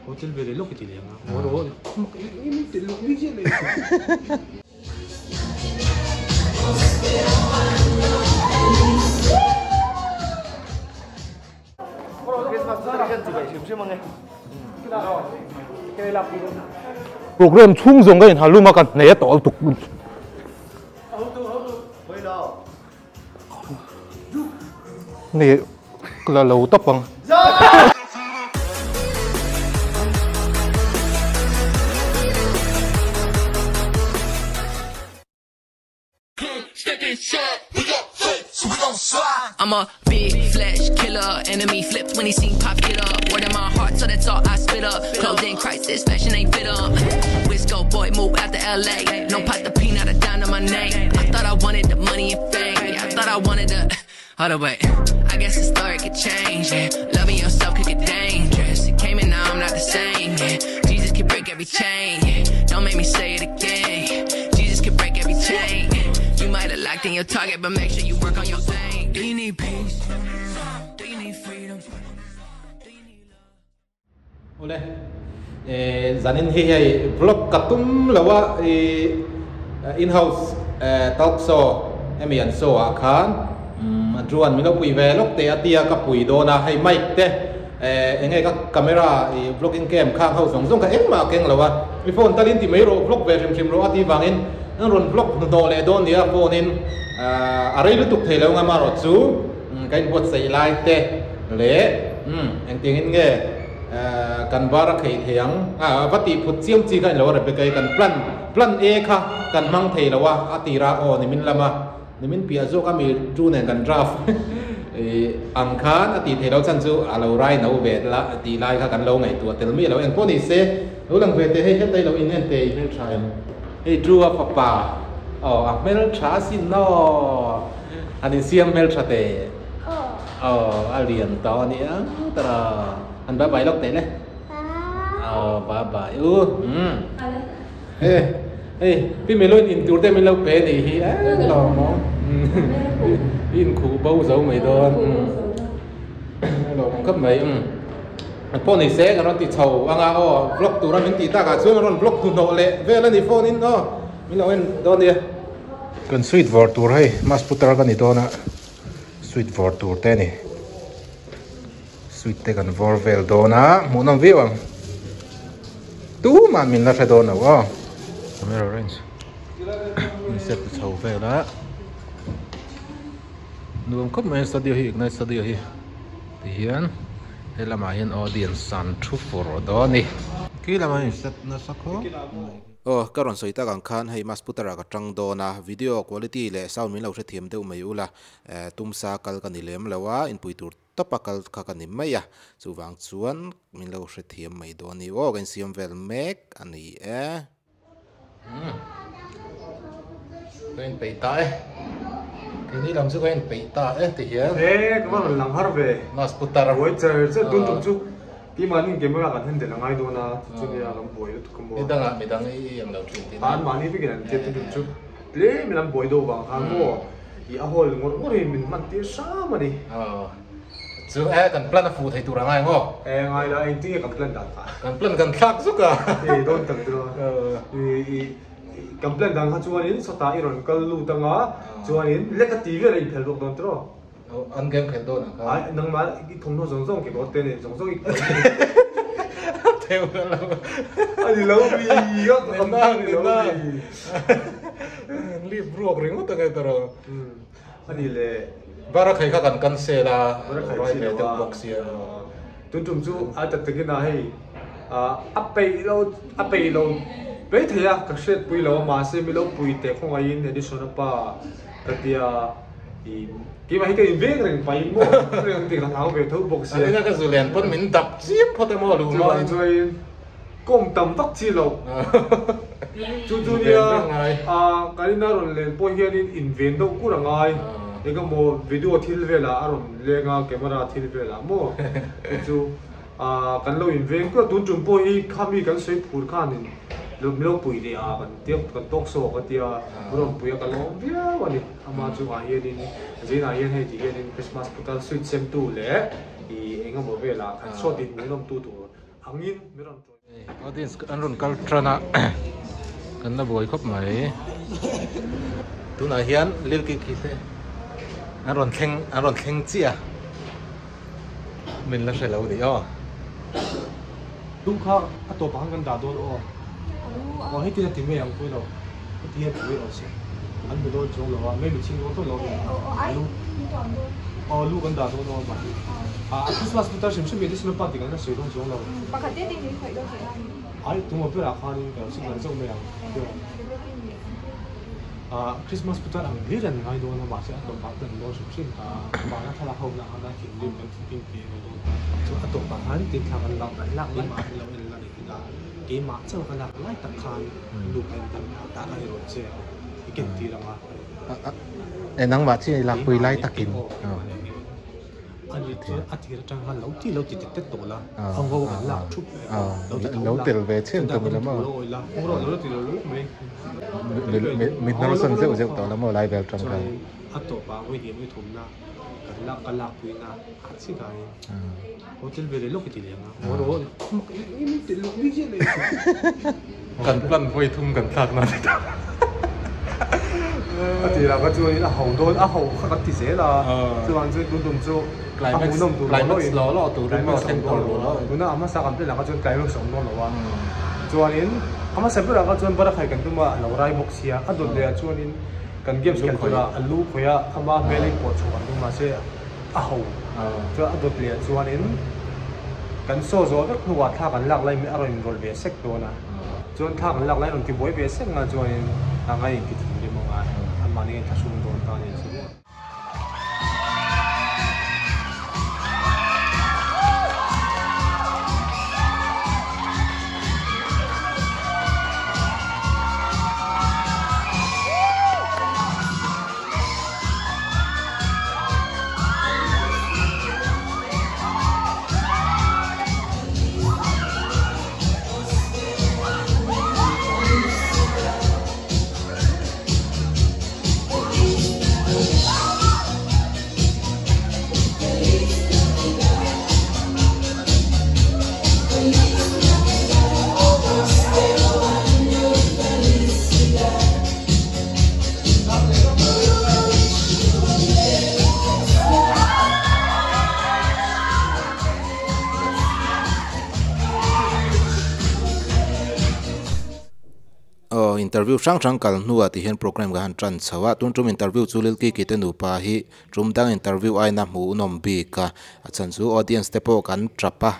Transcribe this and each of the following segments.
hotel về lúc cái gì đấy mà đó ini tiền lúc đi chứ này program chung zong cái halu mà kan này tổ tục này là lâu tập bằng I'm a big flesh killer, enemy flips when he seen pop get up. Word in my heart, so that's all I spit up. Clothing crisis, fashion ain't fit up. Wisco boy, move out to LA. No pot the peanut, a dime to my name. I thought I wanted the money and fame. Yeah, I thought I wanted the. Hold up, wait. I guess the story could change. Yeah. Loving yourself could get dangerous. It came and now I'm not the same. Yeah. Jesus can break every chain. Yeah. Don't make me say it again. Jesus can break every chain. Yeah. You might have locked in your target, but make sure you work on your aim. Do you need peace? Do you need freedom? Do you need love? Ole, zanin hi vlog katum lawa in-house talk show emian show akhan juan milo pui ve lok te atia ka pui do na hai mic te engai ka camera vlogging cam khang ho song song ka emma keng lawa mi phone talin ti mai ro vlog ve rim ro ati wangin an ron vlog no le don dia phone in arei lu tuk thei lo nga ma ro chu kain bot sei lai te le eng ting in nge kan bara khei thiang vati phut chiam chi kan lo re pe kai kan plan e kha kan mang thei lawa atira o ni min lama ni min pia zo ka mi tu nen kan draft ang khan ati thei lo chan chu alo rai no ve la ati lai kha kan lo ngai tu tel mi lo eng poni se lo lang ve te he he tai lo in hen te mel trai e dru a papa mel tra sin no ani siam mel tra te alien to ni tara anh bye bye lúc tệ đấy bye bye êพี่ไม่รู้อินตัวแต่ไม่รู้เป็นไอ้เหี้ยหล่อมั้งอินคู่เบาเสาไม่โดนหล่อมั้งก็ไม่พวกนี้เสกกันติดเฉาอ่างบล็อกตัวนั้นมันติดตากาช่วยมันบล็อกตัวโนเละเวลานี่โฟนินไม่รู้เอ็นโดนเดียกันสวีทวอร์ตัวให้มาสปุตระกันนี่ตัวนะสวีทวอร์ตัวเต้นี่suite kan vorvel dona munam viwang tu man min la fa dona wa camera range ni set chau ve la nuam khop me studio hi ignite studio hi ti hian helama hian audience san thu for doni ki lama set na sakho karon soita kan khan hei mas putara ka tang dona video quality le sound min lo the thiam deuh mai ula tumsa kal kan ilem lawa inpui tur topakal khakani maya chuwang chuan min lo hre thiam mai do ni gan siam vel mek ani ken peita cái này làm sao quen peita thì hiền cái mà làm har về mas putara với chơi chơi tuân thủ chú cái mà những cái mà bạn hình để là ngay đó na chú này làm bồi đó cũng bồi mình đang làm đầu chuyện thì mà này bây giờ cái tuân thủ chú lấy mình làm bồi đồ bằng hàng mua thì à hồi ngồi mình mang tiếng sao mà đi chứ cần plan là phụ thầy tụi rằng ai ngô ngay là anh tiếng cần plan đặt cần khác giúp cả thì đón tận rồi thì cần plan đang hát chuan in sota iron kal lu tanga chuan in leka tv la in phel bok don tro an game khel don ai nang ma ki thong no zong zong ki bote ne zong zong theo là ani lo bi yo kam na ni lo li brok ring ut ngai taro ani le bara khai kha kan se la roi ve te box ya tun tum chu a ta te na hei apei lo bây thầy à các sếp bùi lâu mà xem lâu bùi tệ không ai in edition pa tatia cái mà cái việc này phải mua cái tiền là tháo về thấu bốc xí cái dữ liệu phân mình tập chiếm phải thêm một luôn mà rồi công tầm tắc chi lâu chú đi cái nào rồi lên point here in invent đâu cũng là ngay cái một video thiệt về là rồi lên camera thiệt về là mua chú cái lâu invent cái tuần trung point kami cái sấy phur khan lúc lâu bùi đi cái tiếc cái tóc sổ cái tia rồi bùi cái lông bia vậy đi ama chú ai đi gì này hay gì cái Christmas putal sweet sem tu lẽ thì anh em bảo về là cái số tiền muốn làm tu angin meron audience anron cultrana kan na boy khop mai tuna hian lil ki se anron thleng chia min la shelo di o dung kha ato bang kan da don o o heti na time yang pui lo ti he pui lo se an be do chong lo wa me mi ching lo to lo o lu kan da don o ma Christmas putar sim sim edis me pa ti kan na se dong chong lo pa ka te ding ni khoi do se ai tu mo pera khan ka sim kan chong me yang Christmas putar ang liran ngai do na ma se ato pa kan do sim sim ba na thala ho na ha kin lim kan pin ke do so ato pa han ti thang kan lak ni ma lo en la ni da ke ma chau kan lak lai tak khan lu kan kan ta ka ro che iken ti ra ma nang ma chi lak pui lai takin anh thì ra trang han lâu ti tết tổ là ông vô gần là chút lâu tiền về trên tầm là mà lâu thì lâu mình nó sân rượu rượu tổ là mà lại về trong cái tổ bà với điểm với thùng na cái lạc quý na chỉ cái hotel về lúc cái tiền à rồi em tiền lúc đi chứ này cần plan với thùng cần thạc nó thì là cái chỗ này là hậu đôi hậu khắc thì dễ là chỗ anh chơi đúng chỗ climax lo tu rin mo temple lo guna ama sa kample la ka chon climax on lo wa chuanin ama sa pura ka chon bara khai kan tuma lorai boxia adol le chuanin kan games kan tura alu khoya ama mele po chuan tuma se a ho chu adol le chuanin kan so zo vek nuwa tha kan lak lai mi aron rol be sek to na chuan tha kan lak lai ron ki boy be sek nga chuanin angai ki thum mo nga ama ni thasum don ta ni chu interview sang kal nuwa ti hian program ga han tran chawa tun interview chulil ki kitenu pa hi dang interview ai na mu nom bi ka achan chu audience te po kan trapa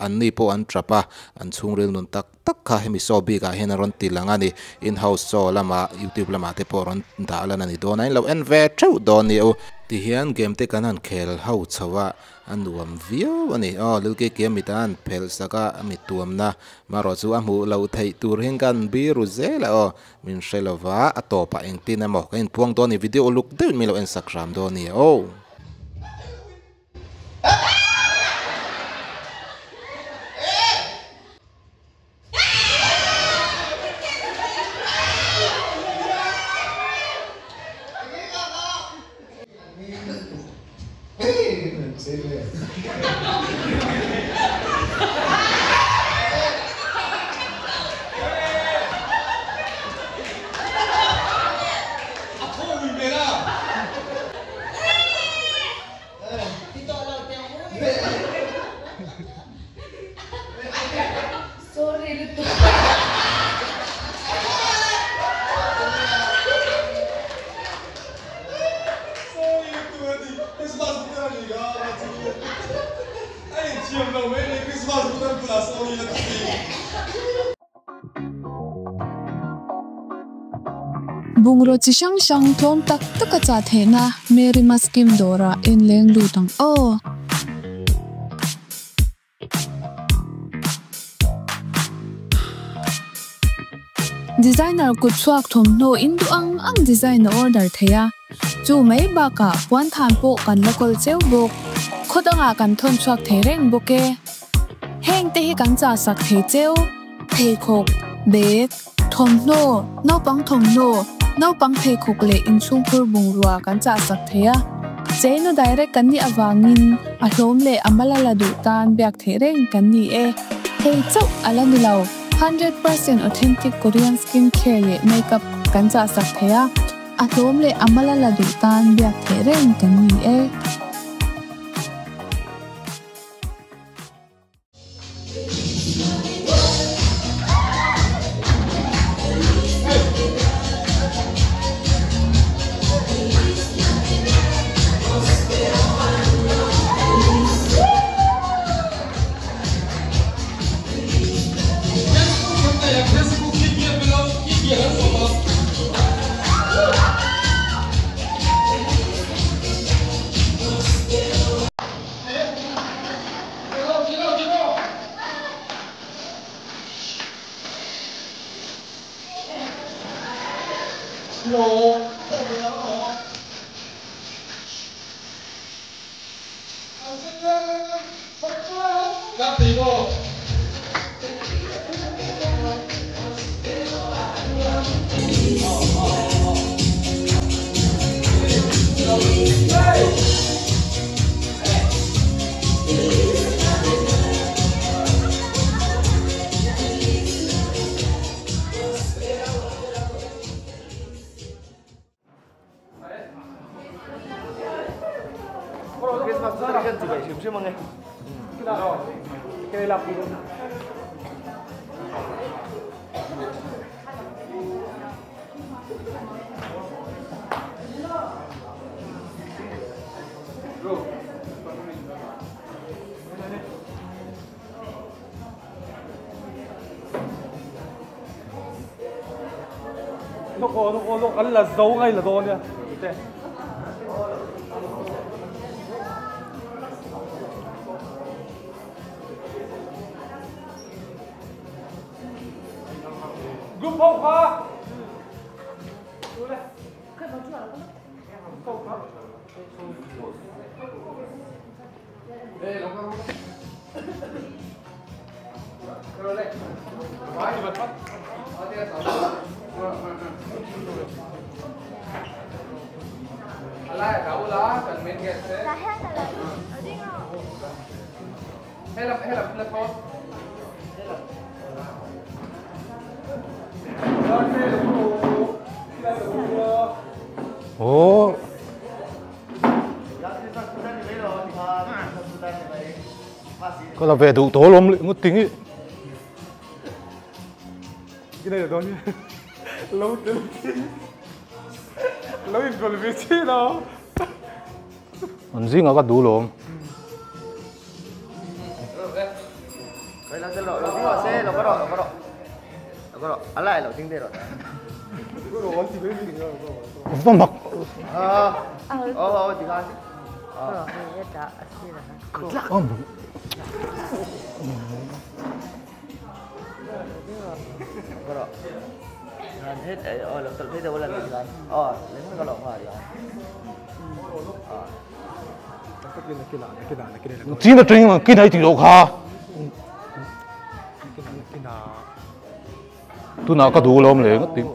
an ni po an trapa an chungril nun tak kha hemi so bi ga hen ron tilanga ni in house so lama YouTube lama te po ron da ala ni do nai lo en ve theu do ni o ti hian game te kanan khel hau chawa anuam view ani lil ke ke mitan phel saka mi tuamna maro chu amu lo thei tur hengan bi ru zela min shelova atopa engtin amo kain puang do ni video look de mi lo en sakram do ni Bungro chi shang thom tak taka cha thena Mary Maskim Dora in leng lutang designer ku chuak thom no indu ang designer order theya chu mai ba ka wan than po kan lokol cheu bok khodanga kan thon chuak thereng boke heng te hi kan cha sak the cheu thei khok bek thom no pang thom no pang thei khok le in chung phur bungrua kan cha sak theya cheino direct kan ni awangin a hlom le amala la du tan byak thereng kan ni Hey chok ala nilaw 100% authentic Korean skincare le makeup kan cha sak thaya atom le amala la du tan biak thereng kan ni e nó ăn là giấu ngay là to nha. Group hậu pha. Đây nó không. Rồi lên. Quá thì bật mắt. Alay, kau lah kan main gas eh. Lahir tak lagi. Tengok. Helap thot. Ồ. Có là về đủ tố lắm một tính ý. Cái này là to nhá. Lâu in còn về chi đâu. Anh riêng ở cái đủ lắm. Đây là rồi, lo tiếng xe, lo có rồi. Alay lo tiếng đây rồi. Có đồ gì với mình rồi. Vâng mặc. Tiếng Anh. Rồi. Anh hết là tự thấy đâu là tiếng Anh. Lấy cái lọ vào đi. Chỉ là chuyện mà cái này thì đâu cả. Tôi nào có đủ lắmเลยก็tiếng.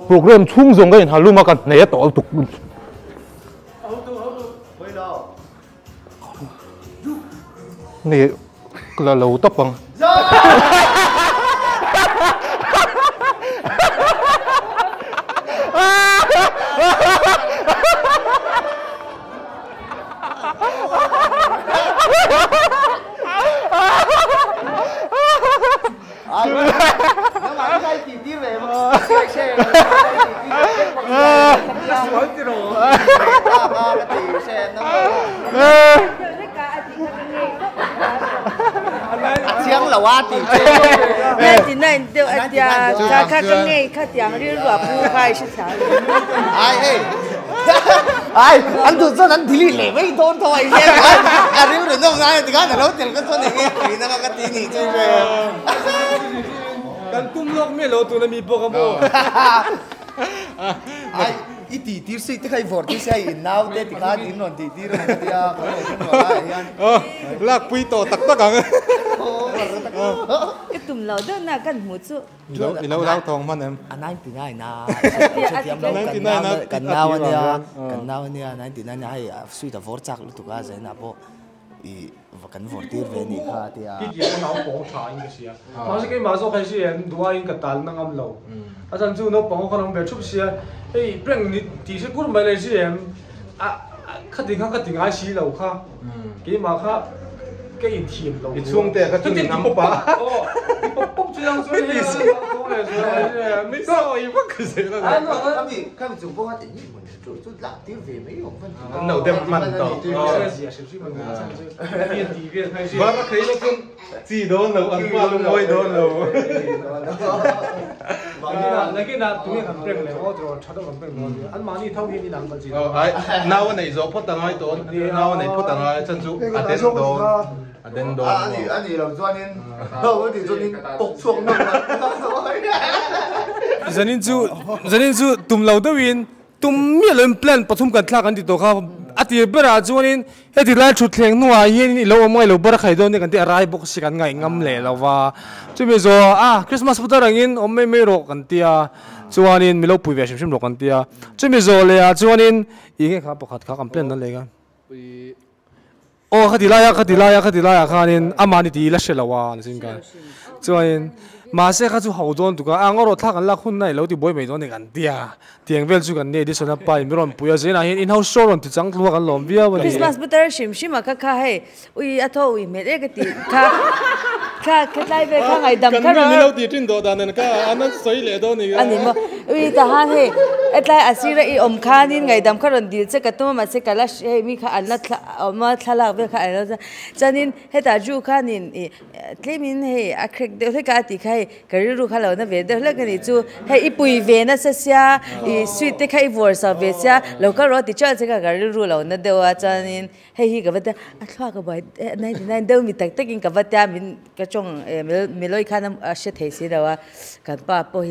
Program chung dùng cái hà luôn mà cần nể tổ tục. Nể là lâu tấp bằng. Tiếng là hoa tỷ này thì này đều ở nhà cả các nghe các tiếng đi rửa phụ khai sẽ trả ai anh tự nhiên anh đi lệ mấy thôn thôi anh đi được không ai thì cái là lâu tiền cái thôn này thì nó cái tí này chơi về Kan tum lok me lo tu na mi po ka mo. ai iti tir si te kai vor ti sai now de ti ka din non ti tir ma dia Lạc quy tổ tắc tắc à. cái tụm lẩu đó là cần một chút Lâu đau thòng mà em. anh ti nai na kan now ania 99 ai suy ta vor chak lu tu ka zai na po và cắn vọt tiêu về nỉ kha thì cái gì nó bóng thả in cái gì mà cái mà số cái gì em đua in cái tàn năng âm lâu à chẳng chú nó bóng cái nó bị chụp gì ấy bring đi thì sẽ cũng mấy cái gì em khát tiếng ai xí lâu kha cái mà kha cái in thiền lâu ít xuống tiền cái chuyện ngắm bả bốc chứ đang suy nghĩไม่ก็อีพวกคือเสียแล้ว cái mình dùng bông hoa tự nhiên mình chút lạc tiêu về mấy ông phân đầu tiên mặn tỏ và nó thấy nó cũng chỉ đốn lâu ăn qua luôn ngồi đốn lâu lấy cái nào tụi mình làm này, rồi chặt đâu làm rồi, ăn mà đi thâu đi làm cái gì? nào này rồi phốt tàng ai đốn, nào này phốt tàng ai chân chú, đến đốn, đến đốn. anh làm cho nên, đâu thì cho nên bộc xuống đâu cho nên chú tụm lâu đó win, tụm nhiều lần plan, bắt thum cần thắc anh đi đâu khá, ati bera cho nên, cái gì lại chút thèn nuôi, yên lâu mai lâu bera khai đốn này cái gì rai bốc xí cái ngày ngâm lệ lâu và, cho bây giờ Christmas bữa đó ngin, ông mấy rok cái gì cho nên mình lâu bùi về xem rok cái gì, cho bây giờ là cho nên, ý cái bốc khát cầm plan đó lấy cái, khát đi lại cái nên, amani đi là sẽ lâu à, nên cái, cho nên mà sẽ khát chú hậu đốn tụi cái, ngồi thắc anh là khun này lâu thì bồi mấy đốn này cái gì tiếng vel chú cái này đi xem là bài mình bùi ở dưới này in-house show rồi thì chẳng luôn cái lồng bia vậy. Christmas bữa đó xem mà khá hay, ui ato ui mấy cái gì khá lại về khá ngày đầm khá rồi. Mình lâu thì trên đó đàn nên cái anh nó sấy lệ đó này. Anh mà ui ta han hay, lại asira i khá nên ngày đầm khá rồi đi sẽ cái tụi mà sẽ cái là hay mi khá anh mà thà là về khá anh đó cho nên hay ta chú khá nên cái mình hay akrik đều thấy cái gì hay cái rượu khá lâu nó về đều là cái này chú hay ít bùi về nó sẽ xa sweet cái khai vừa sao về xa lâu cái rồi thì cho cái rượu lâu nó đều cho nên hay cái vấn đề thoa cái bài này đều mình tách cái vấn đề mình cái trong mình lôi khá nó sẽ thấy gì đâu cái bà bố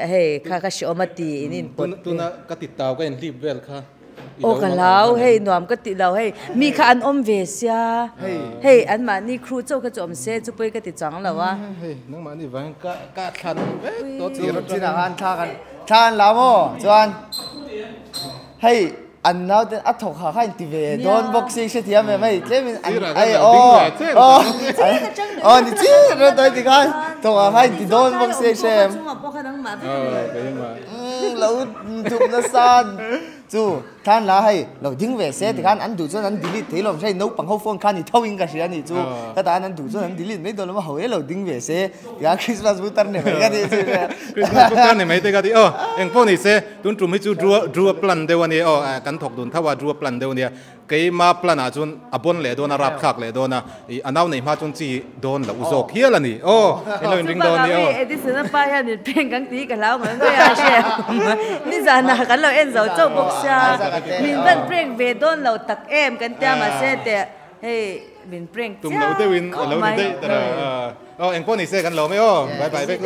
hay khá sửa mất đi nên tu na cái tiệt tàu cái clip về khá cái lâu hay nôm cái tiệt lâu hay mi khá anh về xa hay anh mà ni crew cho cái chỗ xe cho bây cái tiệt trắng lâu nang mà ni vang cái khăn tốt thì nó chỉ là ăn than lắm cho anh hay anh nào đến thọc hạ hành thì về đón boxing sẽ thiam mấy thế mình anh ai đi chứ rồi tới thì coi thọc hạ hành thì đón boxing xem lâu chụp nó san chú than lá hay lâu dính về xe thì anh đủ cho anh delete thế làm sao nấu bằng hộp phone thì thâu in cái gì anh chú cái ta anh đủ cho anh delete mấy đồ mà hầu hết lâu dính về xe thì anh Christmas bữa này mấy cái gì Christmas bữa này mấy cái gì em phone này xe tuần trùm mấy chú draw plan đều này căn thọc tuần thao draw plan đều này cái mà plan à chun abon lệ đồn rap khạc lệ đồn anh nào này mà chun chỉ đồn là uzok kia là nè anh nói ring đồn nè đi xin nó bay anh bên cạnh tí cái lão mà người ai xem đi ra nào cái lão em giàu châu bốc xa mình vẫn prank về đồn lão tắc em cái tia mà xe tệ hey mình prank tụm lâu tê win lâu tê em phone này xe căn lâu mấy bye bye